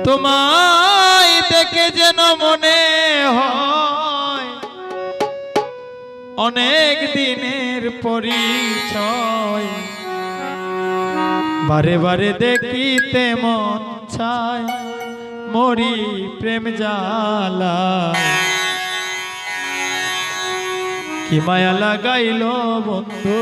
তোমায় দেখে যেন মনে হয় অনেক দিনের পরিচয়, বারে বারে দেখিতে মন চায় মরি প্রেম জ্বালা। কি মায়া লাগাইল বন্ধু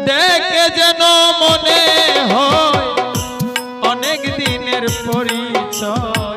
দেখে যেন মনে হয় অনেক দিনের পরিচয়,